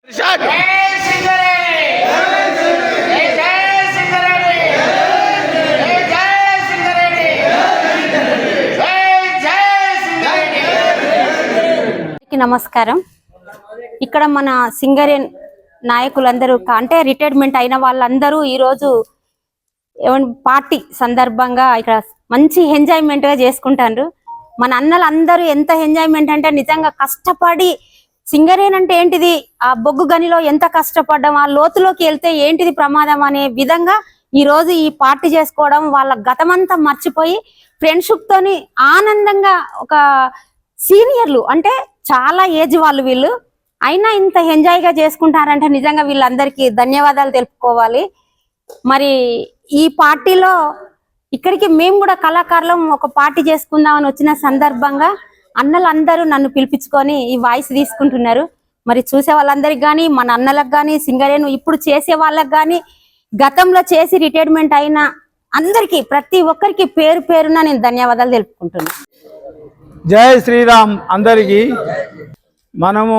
నమస్కారం. ఇక్కడ మన సింగరేన్ నాయకులందరూ అంటే రిటైర్మెంట్ అయిన వాళ్ళందరూ ఈరోజు పార్టీ సందర్భంగా ఇక్కడ మంచి ఎంజాయ్మెంట్ గా చేసుకుంటారు. మన అన్నలందరూ ఎంత ఎంజాయ్మెంట్ అంటే నిజంగా కష్టపడి సింగరేన్ అంటే ఏంటిది, ఆ బొగ్గు గనిలో ఎంత కష్టపడ్డాం, ఆ లోతులోకి వెళ్తే ఏంటిది ప్రమాదం అనే విధంగా ఈ రోజు ఈ పార్టీ చేసుకోవడం, వాళ్ళ గతమంతా మర్చిపోయి ఫ్రెండ్షిప్ తోని ఆనందంగా ఒక సీనియర్లు అంటే చాలా ఏజ్ వాళ్ళు వీళ్ళు అయినా ఇంత ఎంజాయ్ గా చేసుకుంటారంటే నిజంగా వీళ్ళందరికీ ధన్యవాదాలు తెలుపుకోవాలి. మరి ఈ పార్టీలో ఇక్కడికి మేము కూడా కళాకారులం ఒక పార్టీ చేసుకుందామని వచ్చిన సందర్భంగా అన్నలందరూ నన్ను పిలిపించుకొని ఈ వాయిస్ తీసుకుంటున్నారు. మరి చూసే వాళ్ళందరికి కానీ, మన అన్నలకు కానీ, సింగరేను ఇప్పుడు చేసే వాళ్ళకి కానీ, గతంలో చేసి రిటైర్మెంట్ అయిన అందరికి ప్రతి ఒక్కరికి పేరు పేరున నేను ధన్యవాదాలు తెలుపుకుంటున్నాను. జై శ్రీరామ్. అందరికీ మనము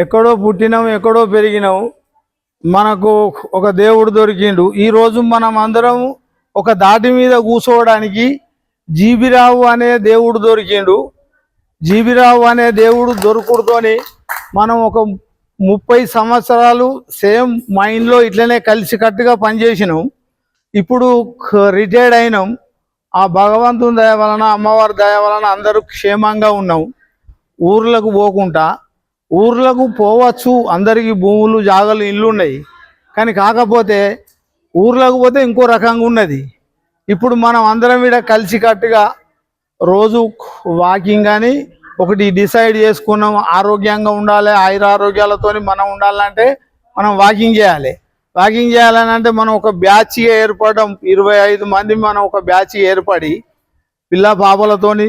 ఎక్కడో పుట్టినాము, ఎక్కడో పెరిగినాము, మనకు ఒక దేవుడు దొరికిండు. ఈరోజు మనం అందరం ఒక దాటి మీద కూర్చోవడానికి జీబీరావు అనే దేవుడు దొరికిండు. జీబీరావు అనే దేవుడు దొరుకుడుతోని మనం ఒక 30 సంవత్సరాలు సేమ్ మైండ్లో ఇట్లనే కలిసికట్టుగా పనిచేసినాం. ఇప్పుడు రిటైర్డ్ అయినాం. ఆ భగవంతుని దయ వలన, అమ్మవారి దయ వలన అందరూ క్షేమంగా ఉన్నాం. ఊర్లకు పోకుండా, ఊర్లకు పోవచ్చు, అందరికీ భూములు, జాగలు, ఇల్లు ఉన్నాయి. కానీ కాకపోతే ఊర్లకు పోతే ఇంకో రకంగా ఉన్నది. ఇప్పుడు మనం అందరం ఇక్కడ కలిసికట్టుగా రోజు వాకింగ్ అని ఒకటి డిసైడ్ చేసుకున్నాం. ఆరోగ్యంగా ఉండాలి, ఆయురారోగ్యాలతో మనం ఉండాలంటే మనం వాకింగ్ చేయాలి. వాకింగ్ చేయాలని అంటే మనం ఒక బ్యాచ్గా ఏర్పడడం, 25 మంది మనం ఒక బ్యాచ్ ఏర్పడి పిల్ల పాపలతోని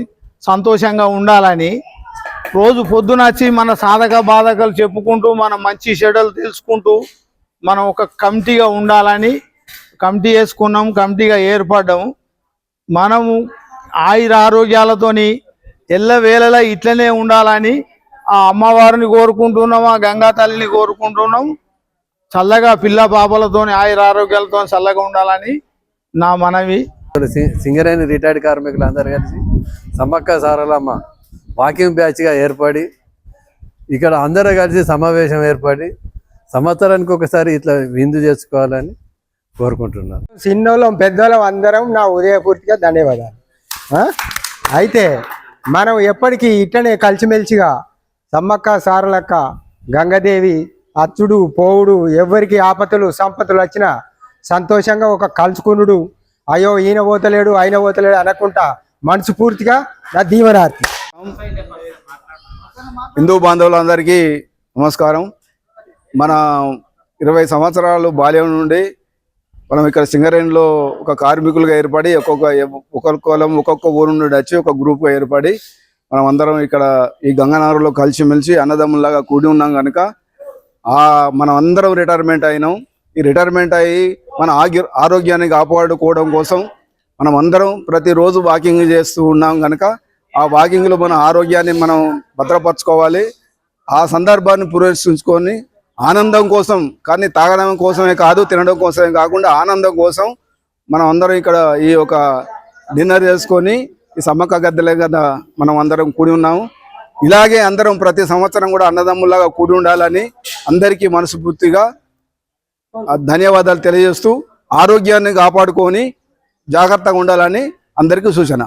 సంతోషంగా ఉండాలని రోజు పొద్దున వచ్చి మన సాధక బాధకాలు చెప్పుకుంటూ, మన మంచి చెడులు తెలుసుకుంటూ మనం ఒక కమిటీగా ఉండాలని కమిటీ వేసుకున్నాం. కమిటీగా ఏర్పడ్డాము. మనము ఆయురారోగ్యాలతోని ఎల్లవేళలా ఇట్లనే ఉండాలని ఆ అమ్మవారిని కోరుకుంటున్నాం, ఆ గంగా తల్లిని కోరుకుంటున్నాం. చల్లగా పిల్ల పాపలతో ఆయురారోగ్యాలతో చల్లగా ఉండాలని నా మనవి. సింగరేణి రిటైర్డ్ కార్మికులు అందరు కలిసి సమ్మక్క సారలమ్మ వాకింగ్ బ్యాచ్గా ఏర్పడి ఇక్కడ అందరూ కలిసి సమావేశం ఏర్పడి సంవత్సరానికి ఒకసారి ఇట్లా విందు చేసుకోవాలని కోరుకుంటున్నాను. చిన్నోళ్ళం పెద్దోళ్ళం అందరం నా ఉదయపూర్తిగా ధన్యవాదాలు. అయితే మనం ఎప్పటికీ ఇట్లనే కలిసిమెలిసిగా సమ్మక్క సారలక్క గంగాదేవి అచ్చుడు పోవుడు, ఎవరికి ఆపదలు సంపదలు వచ్చినా సంతోషంగా ఒక కలుసుకునుడు, అయ్యో ఈయన పోతలేడు ఆయన పోతలేడు అనకుండా మనసు పూర్తిగా నా దీవనార్థి. హిందూ బాంధవులందరికీ నమస్కారం. మన 20 సంవత్సరాలు బాల్యం నుండి మనం ఇక్కడ సింగరేణిలో ఒక కార్మికులుగా ఏర్పడి ఒక్కొక్క ఊరు నుండి వచ్చి ఒక గ్రూప్గా ఏర్పడి మనం అందరం ఇక్కడ ఈ గంగానగర్లో కలిసిమెలిసి అన్నదమ్ములాగా కూడి ఉన్నాం కనుక మనం అందరం రిటైర్మెంట్ అయినాం. ఈ రిటైర్మెంట్ అయ్యి మన ఆరోగ్యాన్ని కాపాడుకోవడం కోసం మనం అందరం ప్రతిరోజు వాకింగ్ చేస్తూ ఉన్నాం కనుక ఆ వాకింగ్లో మన ఆరోగ్యాన్ని మనం భద్రపరచుకోవాలి. ఆ సందర్భాన్ని పురస్కరించుకొని ఆనందం కోసం, కానీ తాగడం కోసమే కాదు, తినడం కోసమే కాకుండా ఆనందం కోసం మనం అందరం ఇక్కడ ఈ ఒక డిన్నర్ చేసుకొని ఈ సమ్మక్క గద్దెల కదా మనం అందరం కూడి ఉన్నాము. ఇలాగే అందరం ప్రతి సంవత్సరం కూడా అన్నదమ్ములాగా కూడి ఉండాలని అందరికీ మనస్ఫూర్తిగా ధన్యవాదాలు తెలియజేస్తూ ఆరోగ్యాన్ని కాపాడుకొని జాగ్రత్తగా ఉండాలని అందరికీ సూచన.